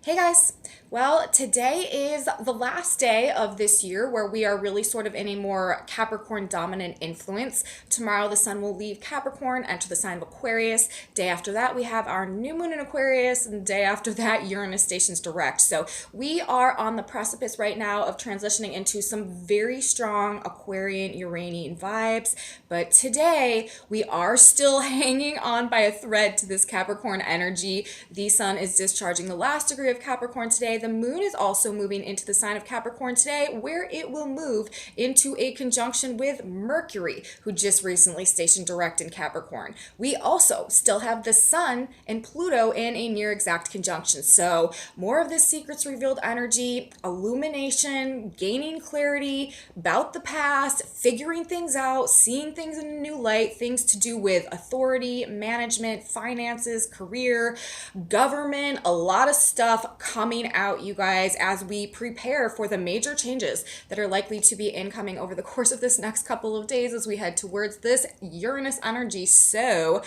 Hey guys! Well, today is the last day of this year where we are really sort of in a more Capricorn dominant influence. Tomorrow the sun will leave Capricorn, enter the sign of Aquarius. Day after that we have our new moon in Aquarius, and the day after that Uranus stations direct. So we are on the precipice right now of transitioning into some very strong Aquarian Uranian vibes. But today we are still hanging on by a thread to this Capricorn energy. The sun is discharging the last degree of Capricorn today. The moon is also moving into the sign of Capricorn today, where it will move into a conjunction with Mercury, who just recently stationed direct in Capricorn. We also still have the sun and Pluto in a near exact conjunction. So more of this secrets revealed energy, illumination, gaining clarity about the past, figuring things out, seeing things in a new light, things to do with authority, management, finances, career, government, a lot of stuff coming out, you guys, as we prepare for the major changes that are likely to be incoming over the course of this next couple of days as we head towards this Uranus energy. So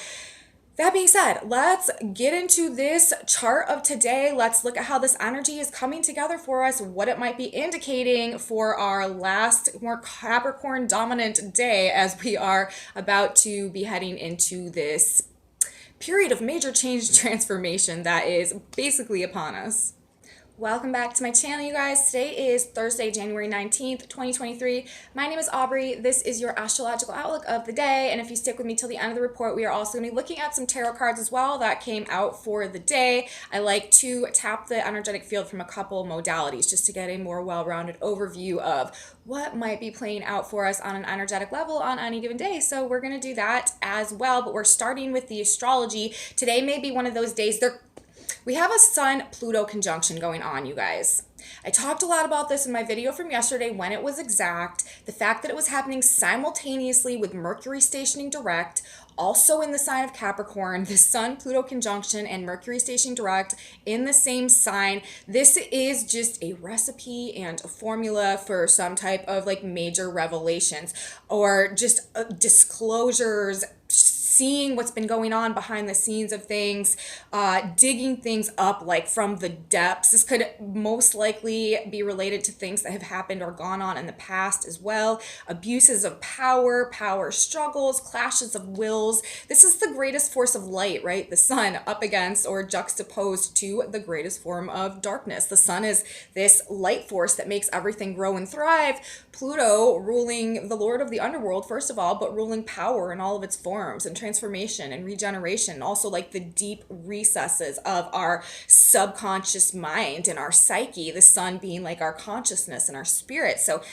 that being said, let's get into this chart of today. Let's look at how this energy is coming together for us, what it might be indicating for our last more Capricorn dominant day as we are about to be heading into this period of major change transformation that is basically upon us. Welcome back to my channel, you guys. Today is Thursday, January 19th, 2023. My name is Aubrey. This is your astrological outlook of the day. And if you stick with me till the end of the report, we are also going to be looking at some tarot cards as well that came out for the day. I like to tap the energetic field from a couple modalities just to get a more well-rounded overview of what might be playing out for us on an energetic level on any given day. So we're going to do that as well. But we're starting with the astrology. Today may be one of those days. We have a Sun-Pluto conjunction going on, you guys. I talked a lot about this in my video from yesterday when it was exact. The fact that it was happening simultaneously with Mercury stationing direct, also in the sign of Capricorn, the Sun-Pluto conjunction and Mercury stationing direct in the same sign. This is just a recipe and a formula for some type of like major revelations or just disclosures, seeing what's been going on behind the scenes of things, digging things up like from the depths. This could most likely be related to things that have happened or gone on in the past as well. Abuses of power, power struggles, clashes of wills. This is the greatest force of light, right? The sun up against or juxtaposed to the greatest form of darkness. The sun is this light force that makes everything grow and thrive. Pluto ruling the lord of the underworld, first of all, but ruling power in all of its forms and transformation and regeneration, also like the deep recesses of our subconscious mind and our psyche, the sun being like our consciousness and our spirit. So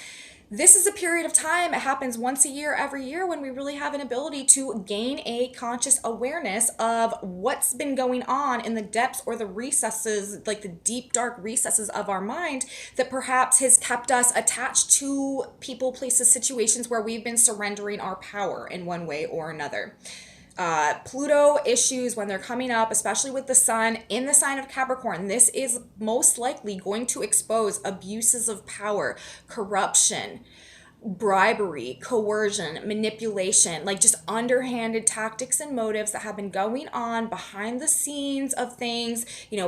this is a period of time, it happens once a year, every year, when we really have an ability to gain a conscious awareness of what's been going on in the depths or the recesses, like the deep, dark recesses of our mind that perhaps has kept us attached to people, places, situations where we've been surrendering our power in one way or another. Pluto issues when they're coming up, especially with the sun in the sign of Capricorn, this is most likely going to expose abuses of power, corruption, bribery, coercion, manipulation, like just underhanded tactics and motives that have been going on behind the scenes of things,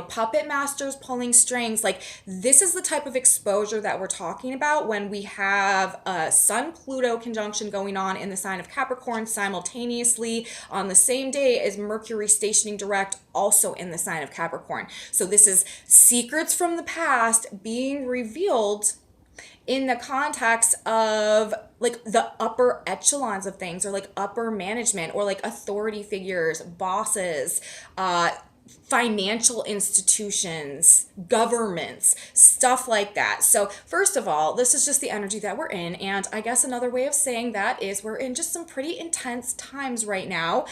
puppet masters pulling strings. Like this is the type of exposure that we're talking about when we have a Sun-Pluto conjunction going on in the sign of Capricorn simultaneously on the same day as Mercury stationing direct also in the sign of Capricorn. So this is secrets from the past being revealed in the context of like the upper echelons of things or like upper management or like authority figures, bosses, financial institutions, governments, stuff like that. So first of all, this is just the energy that we're in. And I guess another way of saying that is we're in just some pretty intense times right now.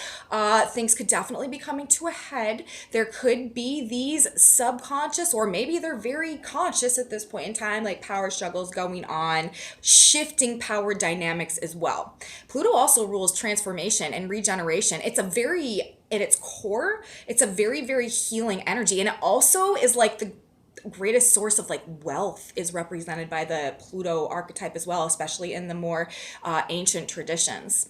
Things could definitely be coming to a head. There could be these subconscious, or maybe they're very conscious at this point in time, like power struggles going on, shifting power dynamics as well. Pluto also rules transformation and regeneration. At its core, it's a very, very healing energy. And it also is like the greatest source of like wealth is represented by the Pluto archetype as well, especially in the more ancient traditions.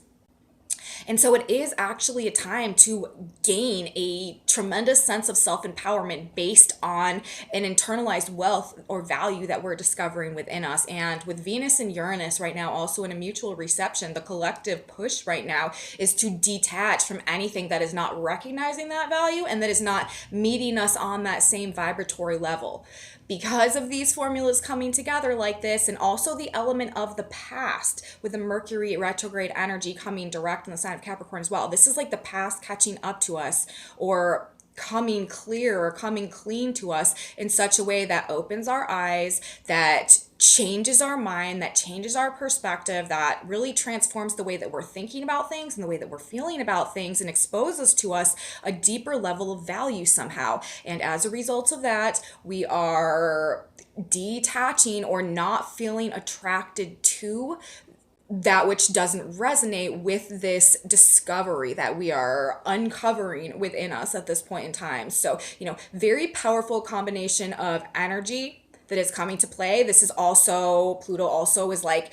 And so it is actually a time to gain a tremendous sense of self-empowerment based on an internalized wealth or value that we're discovering within us. And with Venus and Uranus right now also in a mutual reception, the collective push right now is to detach from anything that is not recognizing that value and that is not meeting us on that same vibratory level. Because of these formulas coming together like this, and also the element of the past with the Mercury retrograde energy coming direct in the sign of Capricorn as well. This is like the past catching up to us, or coming clear or coming clean to us in such a way that opens our eyes, that changes our mind, that changes our perspective, that really transforms the way that we're thinking about things and the way that we're feeling about things, and exposes to us a deeper level of value somehow. And as a result of that, we are detaching or not feeling attracted to that which doesn't resonate with this discovery that we are uncovering within us at this point in time. So, very powerful combination of energy that is coming to play. This is also, Pluto also is like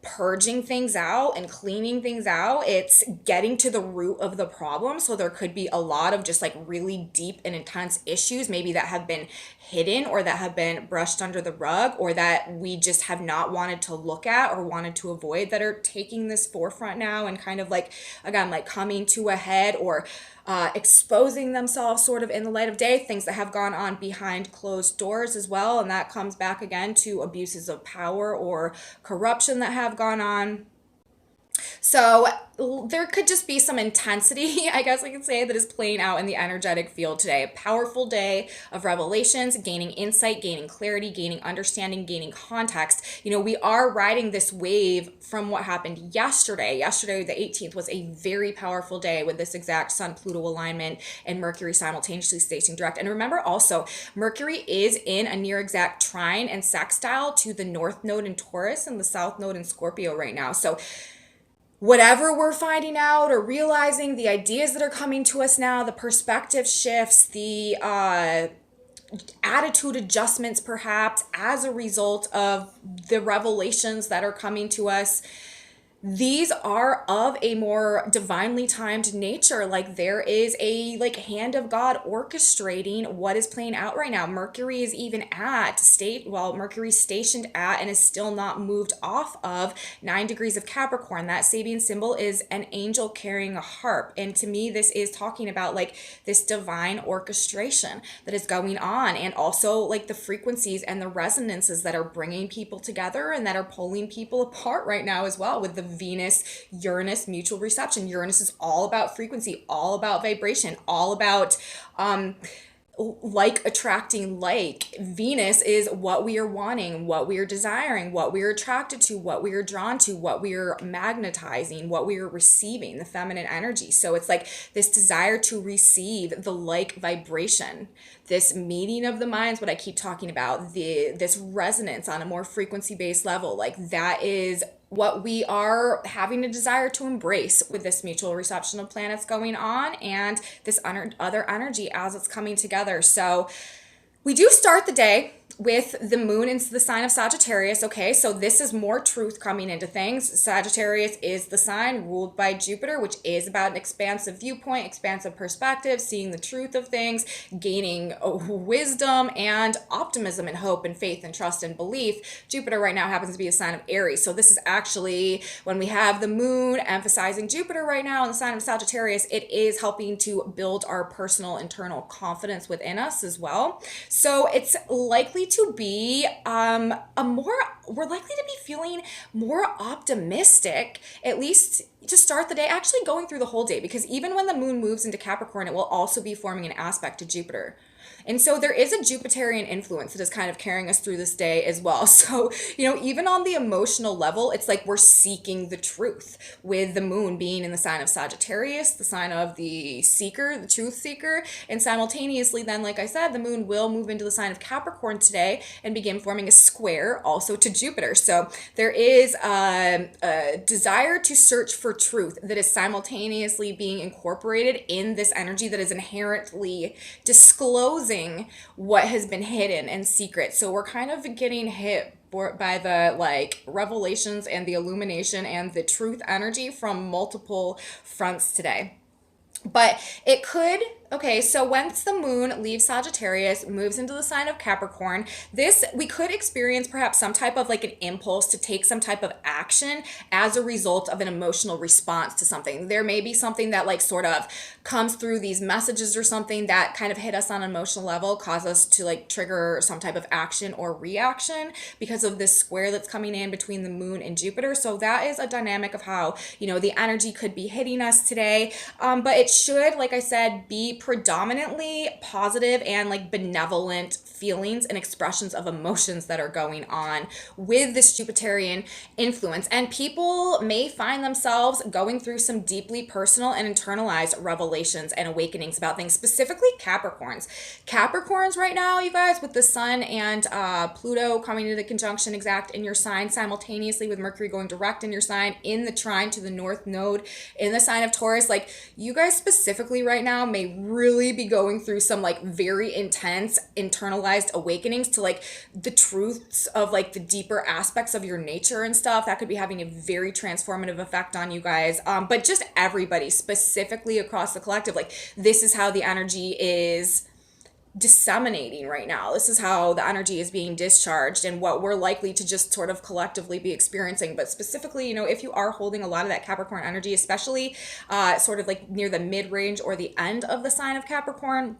purging things out and cleaning things out. It's getting to the root of the problem. So there could be a lot of just like really deep and intense issues, maybe that have been hidden or that have been brushed under the rug, or that we just have not wanted to look at or wanted to avoid, that are taking this forefront now and kind of like, again, like coming to a head, or exposing themselves sort of in the light of day, things that have gone on behind closed doors as well. And that comes back again to abuses of power or corruption that have gone on. So there could just be some intensity, I guess I could say, that is playing out in the energetic field today. A powerful day of revelations, gaining insight, gaining clarity, gaining understanding, gaining context. We are riding this wave from what happened yesterday. Yesterday, the 18th, was a very powerful day with this exact Sun-Pluto alignment and Mercury simultaneously stationed direct. And remember also, Mercury is in a near exact trine and sextile to the North Node in Taurus and the South Node in Scorpio right now. So whatever we're finding out or realizing, the ideas that are coming to us now, the perspective shifts, the attitude adjustments perhaps as a result of the revelations that are coming to us, these are of a more divinely timed nature. Like there is a hand of God orchestrating what is playing out right now. Mercury is even Mercury's stationed at and is still not moved off of 9 degrees of Capricorn. That Sabian symbol is an angel carrying a harp. And to me, this is talking about like this divine orchestration that is going on, and also like the frequencies and the resonances that are bringing people together and that are pulling people apart right now as well, with the Venus Uranus mutual reception. Uranus is all about frequency, all about vibration, all about like attracting like. Venus is what we are wanting, what we are desiring, what we are attracted to, what we are drawn to, what we are magnetizing, what we are receiving, the feminine energy. So it's like this desire to receive the like vibration, this meeting of the minds, what I keep talking about, this resonance on a more frequency based level. Like that is what we are having a desire to embrace with this mutual reception of planets going on, and this other energy as it's coming together. So we do start the day with the moon into the sign of Sagittarius. Okay, so this is more truth coming into things. Sagittarius is the sign ruled by Jupiter, which is about an expansive viewpoint, expansive perspective, seeing the truth of things, gaining wisdom and optimism and hope and faith and trust and belief. Jupiter right now happens to be a sign of Aries. So this is actually, when we have the moon emphasizing Jupiter right now in the sign of Sagittarius, it is helping to build our personal internal confidence within us as well. So it's likely to be we're likely to be feeling more optimistic, at least to start the day, actually going through the whole day, because even when the moon moves into Capricorn, it will also be forming an aspect to Jupiter. And so there is a Jupiterian influence that is kind of carrying us through this day as well. So, even on the emotional level, it's like we're seeking the truth, with the moon being in the sign of Sagittarius, the sign of the seeker, the truth seeker. And simultaneously then, like I said, the moon will move into the sign of Capricorn today and begin forming a square also to Jupiter. So there is a desire to search for truth that is simultaneously being incorporated in this energy that is inherently disclosing exposing what has been hidden and secret. So we're kind of getting hit by the like revelations and the illumination and the truth energy from multiple fronts today. But it could, okay, so once the moon leaves Sagittarius, moves into the sign of Capricorn, we could experience perhaps some type of like an impulse to take some type of action as a result of an emotional response to something. There may be something that like sort of comes through these messages or something that kind of hit us on an emotional level, cause us to like trigger some type of action or reaction because of this square that's coming in between the moon and Jupiter. So that is a dynamic of how, the energy could be hitting us today. But it should, like I said, be predominantly positive and like benevolent feelings and expressions of emotions that are going on with this Jupiterian influence. And people may find themselves going through some deeply personal and internalized revelations and awakenings about things, specifically Capricorns. Capricorns right now, you guys, with the Sun and Pluto coming into the conjunction exact in your sign simultaneously with Mercury going direct in your sign in the trine to the North Node in the sign of Taurus, like you guys specifically right now may really be going through some like very intense internalized awakenings to like the truths of like the deeper aspects of your nature and stuff that could be having a very transformative effect on you guys. But just everybody specifically across the collective, like this is how the energy is disseminating right now. This is how the energy is being discharged and what we're likely to just sort of collectively be experiencing. But specifically, if you are holding a lot of that Capricorn energy, especially sort of like near the mid-range or the end of the sign of Capricorn,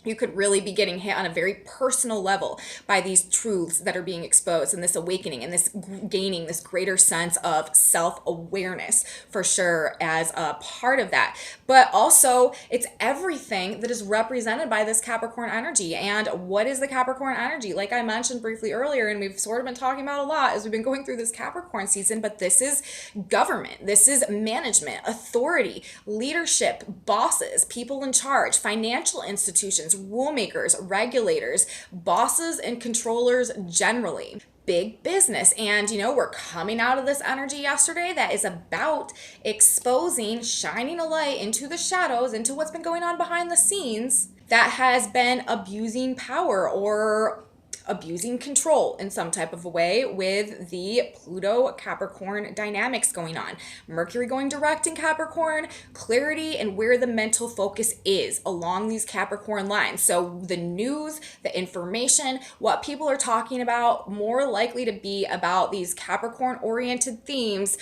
you could really be getting hit on a very personal level by these truths that are being exposed and this awakening and this gaining this greater sense of self-awareness for sure as a part of that. But also it's everything that is represented by this Capricorn energy. And what is the Capricorn energy? Like I mentioned briefly earlier, and we've sort of been talking about a lot as we've been going through this Capricorn season, but this is government, this is management, authority, leadership, bosses, people in charge, financial institutions, rule makers, regulators, bosses, and controllers generally. Big business. And we're coming out of this energy yesterday that is about exposing, shining a light into the shadows, into what's been going on behind the scenes that has been abusing power or abusing control in some type of a way with the Pluto Capricorn dynamics going on. Mercury going direct in Capricorn, clarity and where the mental focus is along these Capricorn lines. So the news, the information, what people are talking about, more likely to be about these Capricorn oriented themes.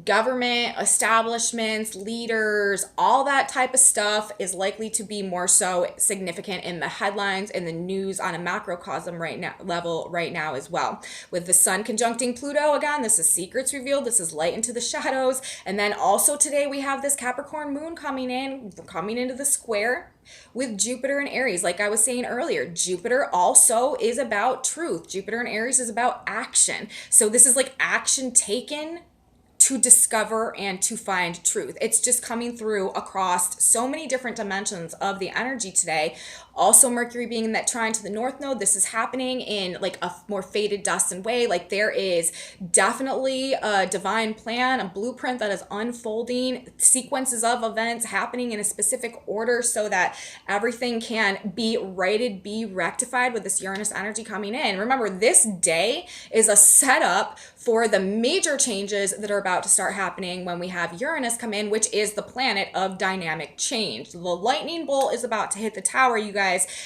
Government, establishments, leaders, all that type of stuff is likely to be more so significant in the headlines and the news on a macrocosm level right now as well. With the Sun conjuncting Pluto, again, this is secrets revealed, this is light into the shadows. And then also today we have this Capricorn moon coming into the square with Jupiter and Aries. Like I was saying earlier, Jupiter also is about truth. Jupiter and Aries is about action. So this is like action taken to discover and to find truth. It's just coming through across so many different dimensions of the energy today. Also, Mercury being in that trine to the North Node, this is happening in like a more faded destined way. Like there is definitely a divine plan, a blueprint that is unfolding, sequences of events happening in a specific order so that everything can be righted, be rectified with this Uranus energy coming in. Remember, this day is a setup for the major changes that are about to start happening when we have Uranus come in, which is the planet of dynamic change. The lightning bolt is about to hit the tower, you guys,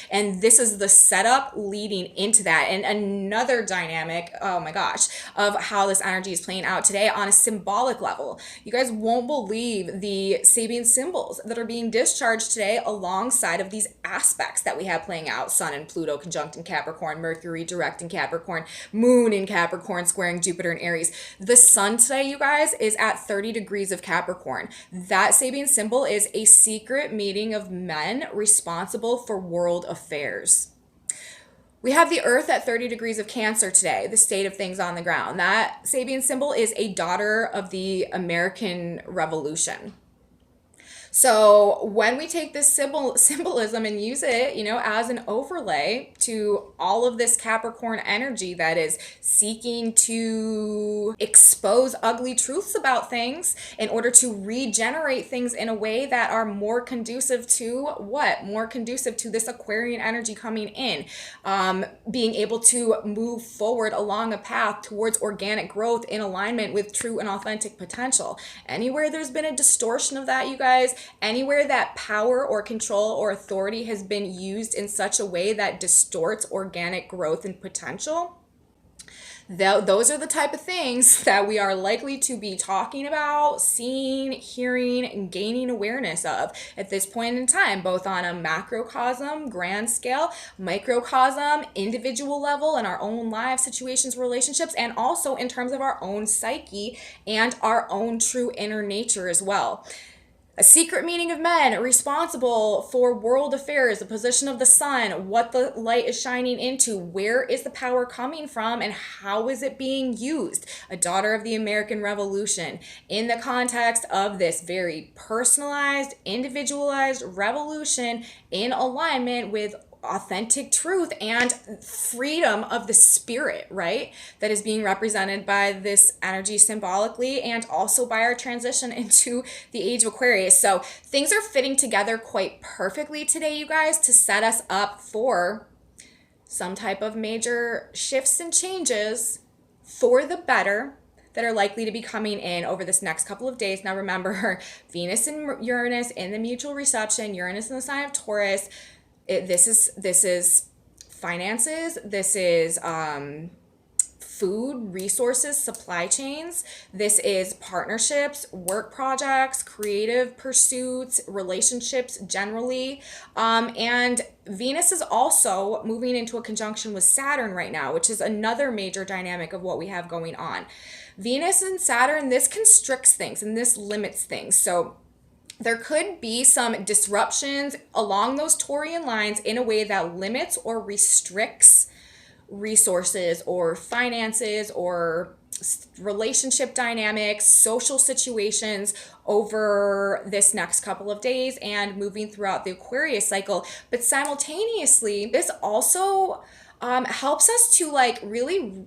and this is the setup leading into that. And another dynamic, oh my gosh, of how this energy is playing out today on a symbolic level. You guys won't believe the Sabian symbols that are being discharged today alongside of these aspects that we have playing out. Sun and Pluto conjunct in Capricorn, Mercury direct in Capricorn, Moon in Capricorn squaring Jupiter and Aries. The Sun today, you guys, is at 30 degrees of Capricorn. That Sabian symbol is a secret meeting of men responsible for world affairs. We have the Earth at 30 degrees of Cancer today, the state of things on the ground. That Sabian symbol is a daughter of the American Revolution. So when we take this symbolism and use it, as an overlay to all of this Capricorn energy that is seeking to expose ugly truths about things in order to regenerate things in a way that are more conducive to what? More conducive to this Aquarian energy coming in, being able to move forward along a path towards organic growth in alignment with true and authentic potential. Anywhere there's been a distortion of that, you guys, anywhere that power or control or authority has been used in such a way that distorts organic growth and potential, those are the type of things that we are likely to be talking about, seeing, hearing, and gaining awareness of at this point in time, both on a macrocosm, grand scale, microcosm, individual level, in our own lives, situations, relationships, and also in terms of our own psyche and our own true inner nature as well. A secret meeting of men responsible for world affairs, the position of the sun, what the light is shining into, where is the power coming from, and how is it being used. A daughter of the American Revolution in the context of this very personalized, individualized revolution in alignment with authentic truth and freedom of the spirit, right? That is being represented by this energy symbolically and also by our transition into the age of Aquarius. So things are fitting together quite perfectly today, you guys, to set us up for some type of major shifts and changes for the better that are likely to be coming in over this next couple of days. Now remember, Venus and Uranus in the mutual reception, Uranus in the sign of Taurus. This is finances. This is food, resources, supply chains. This is partnerships, work projects, creative pursuits, relationships generally. And Venus is also moving into a conjunction with Saturn right now, which is another major dynamic of what we have going on. Venus and Saturn, this constricts things and this limits things. So there could be some disruptions along those Taurian lines in a way that limits or restricts resources or finances or relationship dynamics, social situations over this next couple of days and moving throughout the Aquarius cycle. But simultaneously, this also helps us to really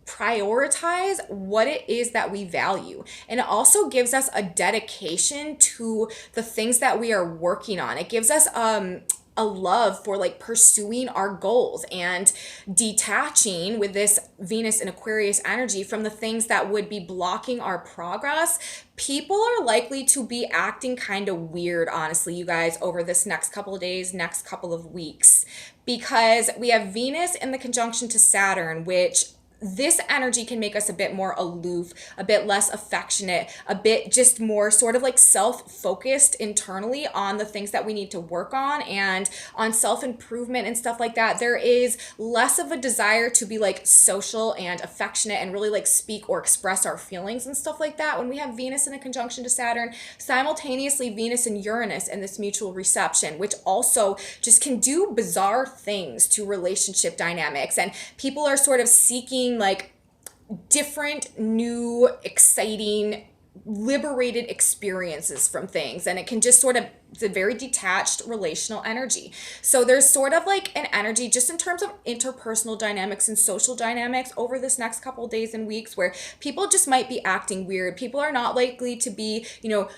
prioritize what it is that we value. And it also gives us a dedication to the things that we are working on. It gives us a love for pursuing our goals and detaching with this Venus and Aquarius energy from the things that would be blocking our progress. People are likely to be acting kind of weird, honestly, you guys, over this next couple of days, next couple of weeks, because we have Venus in the conjunction to Saturn, which this energy can make us a bit more aloof, a bit less affectionate, a bit just more sort of self-focused internally on the things that we need to work on and on self-improvement and stuff like that. There is less of a desire to be social and affectionate and really speak or express our feelings and stuff like that. When we have Venus in a conjunction to Saturn, simultaneously Venus and Uranus in this mutual reception, which also just can do bizarre things to relationship dynamics. And people are sort of seeking different, new, exciting, liberated experiences from things. And it can just it's a very detached relational energy. So there's sort of an energy just in terms of interpersonal dynamics and social dynamics over this next couple of days and weeks where people just might be acting weird. People are not likely to be,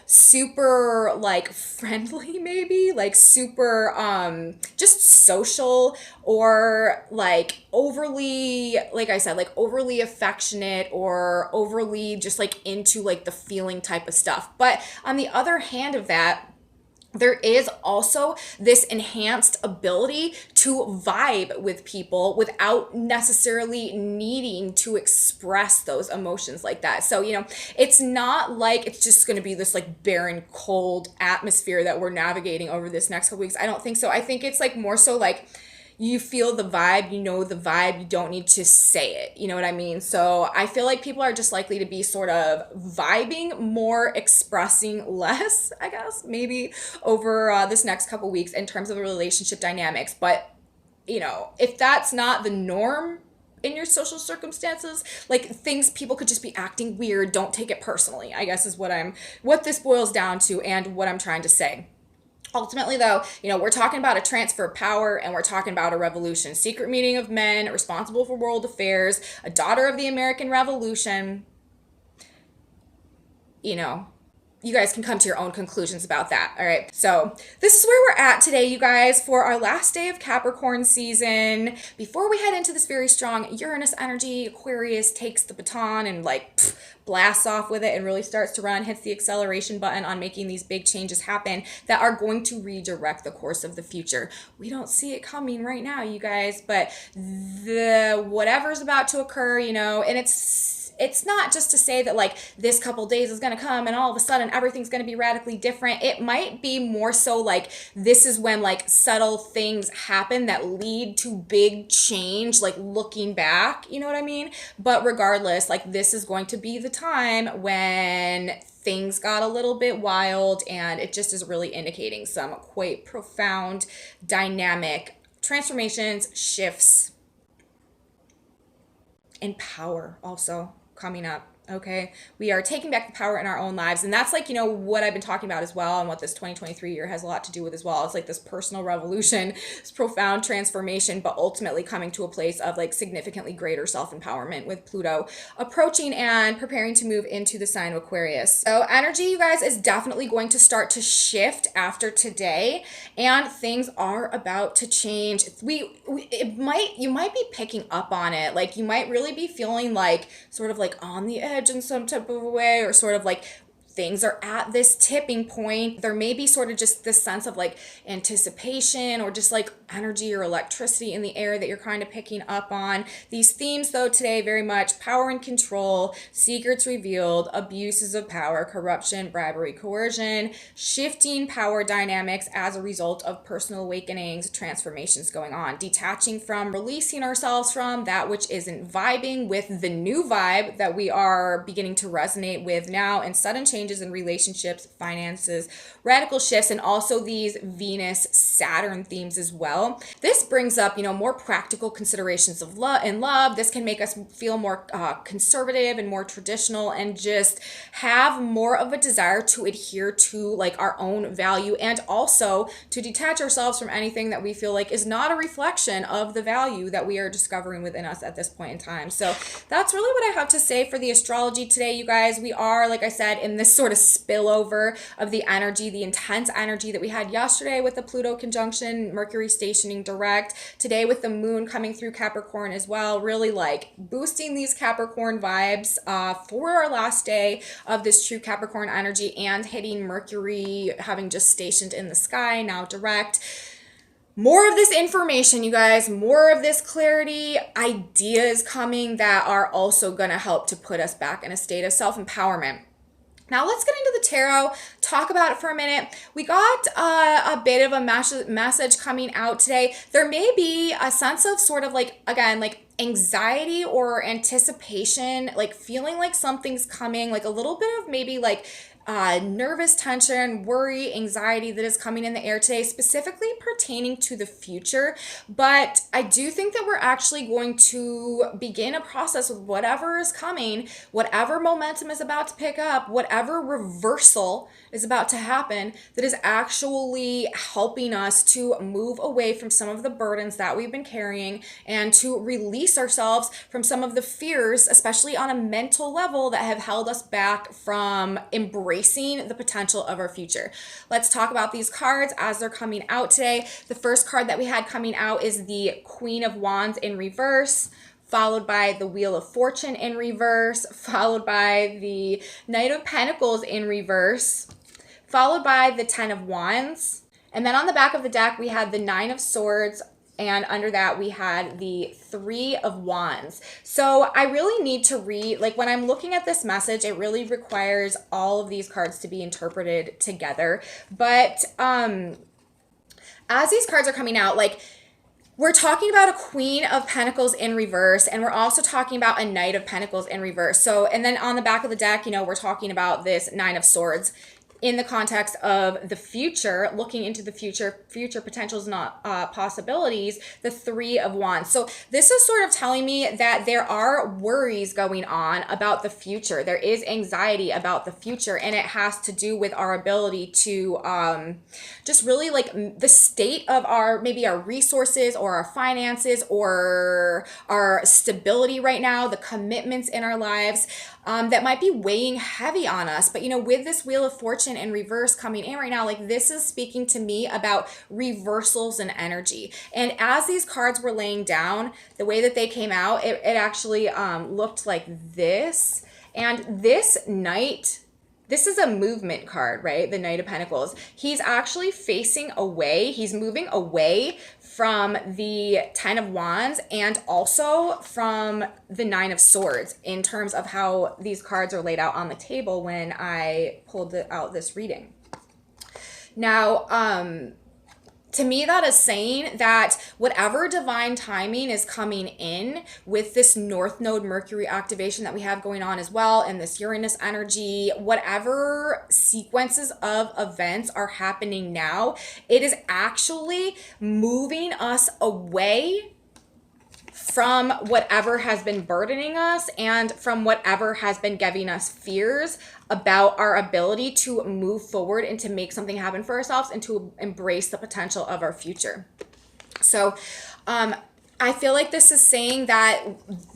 super friendly, maybe super just social or overly, I said, overly affectionate or overly just into the feeling type of stuff. But on the other hand of that, there is also this enhanced ability to vibe with people without necessarily needing to express those emotions like that. So, it's not it's just going to be this barren, cold atmosphere that we're navigating over this next couple weeks. I don't think so. I think it's more so you feel the vibe, the vibe, you don't need to say it. You know what I mean? So I feel people are just likely to be sort of vibing more, expressing less, I guess, maybe over this next couple weeks in terms of the relationship dynamics. But, if that's not the norm in your social circumstances, like things, people could just be acting weird. Don't take it personally, I guess is what this boils down to and what I'm trying to say. Ultimately, though, we're talking about a transfer of power and we're talking about a revolution. Secret meeting of men responsible for world affairs, a daughter of the American Revolution. You guys can come to your own conclusions about that. All right. So this is where we're at today, you guys, for our last day of Capricorn season. Before we head into this very strong Uranus energy, Aquarius takes the baton and blasts off with it and really starts to run, hits the acceleration button on making these big changes happen that are going to redirect the course of the future. We don't see it coming right now, you guys, but whatever's about to occur, and it's not just to say that this couple days is going to come and all of a sudden everything's going to be radically different. It might be more so this is when subtle things happen that lead to big change, looking back, you know what I mean? But regardless, this is going to be the time when things got a little bit wild, and it just is really indicating some quite profound dynamic transformations, shifts, and power also coming up. Okay, we are taking back the power in our own lives, and that's what I've been talking about as well, and what this 2023 year has a lot to do with as well. It's this personal revolution, this profound transformation, but ultimately coming to a place of significantly greater self-empowerment with Pluto approaching and preparing to move into the sign of Aquarius. So energy, you guys, is definitely going to start to shift after today, and things are about to change. You might be picking up on it. You might really be feeling on the edge in some type of a way, or things are at this tipping point. There may be sort of just this sense of anticipation, or just energy or electricity in the air that you're kind of picking up on. These themes, though, today very much power and control, secrets revealed, abuses of power, corruption, bribery, coercion, shifting power dynamics as a result of personal awakenings, transformations going on, detaching from, releasing ourselves from that which isn't vibing with the new vibe that we are beginning to resonate with now, and sudden changes in relationships, finances, radical shifts, and also these Venus-Saturn themes as well. This brings up, more practical considerations of love. This can make us feel more conservative and more traditional, and just have more of a desire to adhere to our own value, and also to detach ourselves from anything that we feel is not a reflection of the value that we are discovering within us at this point in time. So that's really what I have to say for the astrology today, you guys. We are, like I said, in this sort of spillover of the energy, the intense energy that we had yesterday with the Pluto conjunction, Mercury stationing direct, today with the moon coming through Capricorn as well, really boosting these Capricorn vibes for our last day of this true Capricorn energy, and hitting Mercury having just stationed in the sky, now direct. More of this information, you guys, more of this clarity, ideas coming that are also going to help to put us back in a state of self-empowerment. Now let's get into the tarot, talk about it for a minute. We got a bit of a message coming out today. There may be a sense of sort of anxiety or anticipation, feeling something's coming, a little bit of maybe nervous tension, worry, anxiety that is coming in the air today, specifically pertaining to the future. But I do think that we're actually going to begin a process with whatever is coming, whatever momentum is about to pick up, whatever reversal is about to happen, that is actually helping us to move away from some of the burdens that we've been carrying, and to release ourselves from some of the fears, especially on a mental level, that have held us back from embracing the potential of our future. Let's talk about these cards as they're coming out today. The first card that we had coming out is the Queen of Wands in reverse, followed by the Wheel of Fortune in reverse, followed by the Knight of Pentacles in reverse, followed by the Ten of Wands. And then on the back of the deck, we had the Nine of Swords, and under that we had the Three of Wands. So I really need to read, when I'm looking at this message, it really requires all of these cards to be interpreted together. But as these cards are coming out, we're talking about a Queen of Pentacles in reverse, and we're also talking about a Knight of Pentacles in reverse. So, and then on the back of the deck, we're talking about this Nine of Swords. in the context of the future, looking into the future potentials, not possibilities, the Three of Wands. So this is sort of telling me that there are worries going on about the future. There is anxiety about the future, and it has to do with our ability to just really like the state of maybe our resources or our finances or our stability right now, the commitments in our lives that might be weighing heavy on us. But with this Wheel of Fortune in reverse coming in right now, like this is speaking to me about reversals in energy. And as these cards were laying down, the way that they came out, it actually looked like this. And this Knight, this is a movement card, right? The Knight of Pentacles. He's actually facing away. He's moving away from the Ten of Wands and also from the Nine of Swords in terms of how these cards are laid out on the table when I pulled out this reading. Now, to me, that is saying that whatever divine timing is coming in with this North Node Mercury activation that we have going on as well, and this Uranus energy, whatever sequences of events are happening now, it is actually moving us away from whatever has been burdening us and from whatever has been giving us fears about our ability to move forward and to make something happen for ourselves and to embrace the potential of our future. So, I feel like this is saying that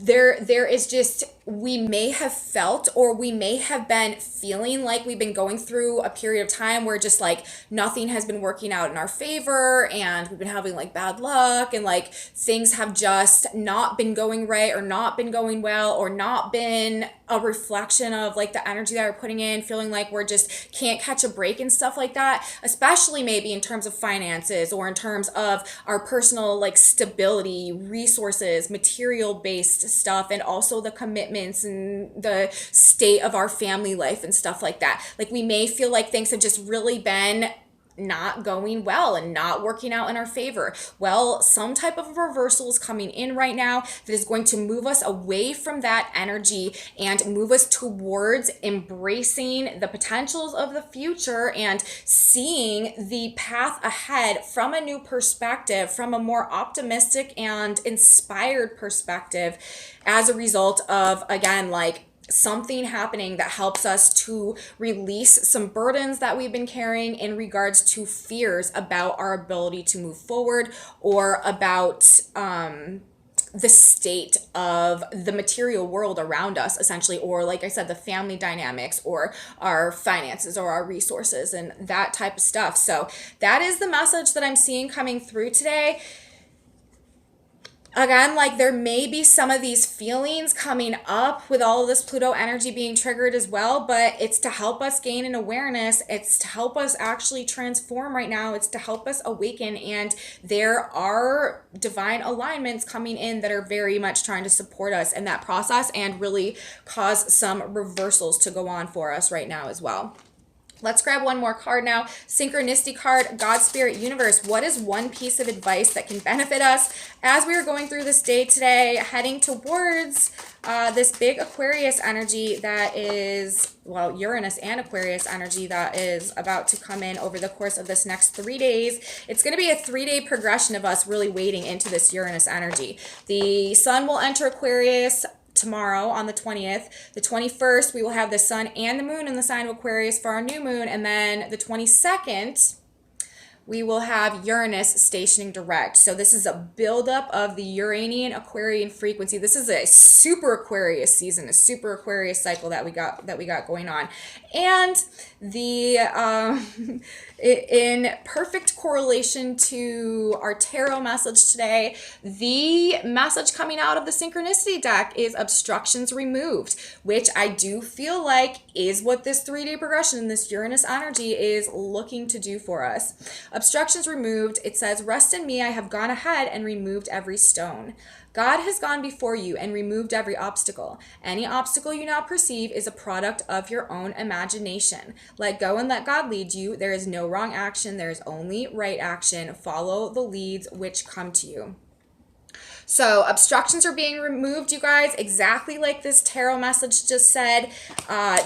there is just, we may have felt or we may have been feeling like we've been going through a period of time where just like nothing has been working out in our favor and we've been having like bad luck and like things have just not been going right or not been going well or not been a reflection of like the energy that we're putting in, feeling like we're just can't catch a break and stuff like that, especially maybe in terms of finances or in terms of our personal like stability, resources, material based stuff, and also the commitments and the state of our family life and stuff like that. Like we may feel like things have just really been not going well and not working out in our favor. Well, some type of reversal is coming in right now that is going to move us away from that energy and move us towards embracing the potentials of the future and seeing the path ahead from a new perspective, from a more optimistic and inspired perspective, as a result of, again, like something happening that helps us to release some burdens that we've been carrying in regards to fears about our ability to move forward or about the state of the material world around us, essentially, or like I said, the family dynamics or our finances or our resources and that type of stuff. So that is the message that I'm seeing coming through today. Again, like there may be some of these feelings coming up with all of this Pluto energy being triggered as well, but it's to help us gain an awareness. It's to help us actually transform right now. It's to help us awaken. And there are divine alignments coming in that are very much trying to support us in that process and really cause some reversals to go on for us right now as well. Let's grab one more card now. Synchronicity card, God, Spirit, Universe. What is one piece of advice that can benefit us as we are going through this day today, heading towards this big Aquarius energy that is, well, Uranus and Aquarius energy that is about to come in over the course of this next 3 days. It's going to be a 3-day progression of us really wading into this Uranus energy. The sun will enter Aquarius tomorrow on the 20th. The 21st, we will have the sun and the moon in the sign of Aquarius for our new moon. And then the 22nd, we will have Uranus stationing direct. So this is a buildup of the Uranian Aquarian frequency. This is a super Aquarius season, a super Aquarius cycle that we got going on. And the in perfect correlation to our tarot message today, the message coming out of the synchronicity deck is obstructions removed, which I do feel like is what this 3-day progression in this Uranus energy is looking to do for us. Obstructions removed. It says, rest in me, I have gone ahead and removed every stone. God has gone before you and removed every obstacle. Any obstacle you now perceive is a product of your own imagination. Let go and let God lead you. There is no wrong action. There is only right action. Follow the leads which come to you. So obstructions are being removed, you guys, exactly like this tarot message just said.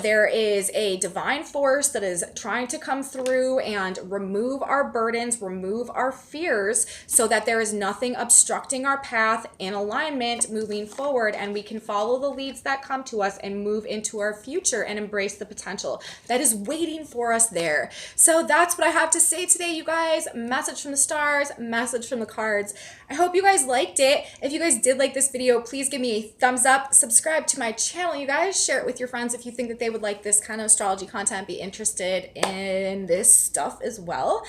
There is a divine force that is trying to come through and remove our burdens, remove our fears, so that there is nothing obstructing our path in alignment moving forward, and we can follow the leads that come to us and move into our future and embrace the potential that is waiting for us there. So that's what I have to say today, you guys. Message from the stars, message from the cards. I hope you guys liked it. If you guys did like this video, please give me a thumbs up, subscribe to my channel, you guys. Share it with your friends if you think that they would like this kind of astrology content, be interested in this stuff as well.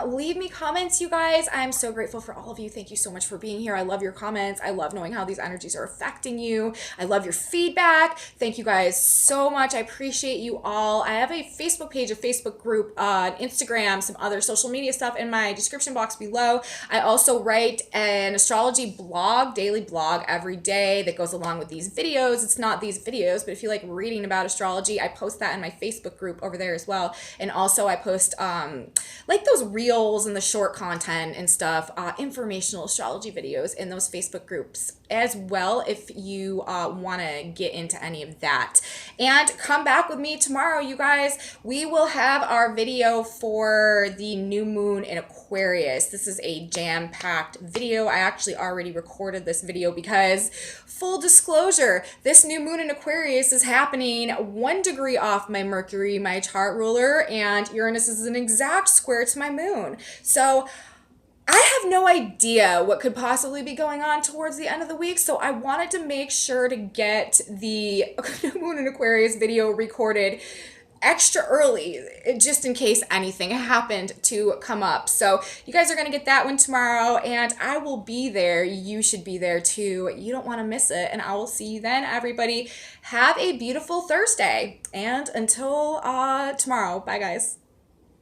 Leave me comments, you guys. I'm so grateful for all of you. Thank you so much for being here. I love your comments. I love knowing how these energies are affecting you. I love your feedback. Thank you guys so much. I appreciate you all. I have a Facebook page, a Facebook group, Instagram, some other social media stuff in my description box below. I also write an astrology blog, daily blog every day that goes along with these videos. It's not these videos, but if you like reading about astrology, I post that in my Facebook group over there as well. And also I post like those reels and the short content and stuff, informational astrology videos in those Facebook groups as well, if you want to get into any of that. And come back with me tomorrow, you guys. We will have our video for the new moon in Aquarius. This is a jam-packed video. I actually already recorded this video because, full disclosure, this new moon in Aquarius is happening 1 degree off my Mercury, my chart ruler, and Uranus is an exact square to my moon. So I have no idea what could possibly be going on towards the end of the week, so I wanted to make sure to get the Moon in Aquarius video recorded extra early, just in case anything happened to come up. So you guys are going to get that one tomorrow, and I will be there. You should be there too. You don't want to miss it, and I will see you then, everybody. Have a beautiful Thursday, and until tomorrow, bye guys.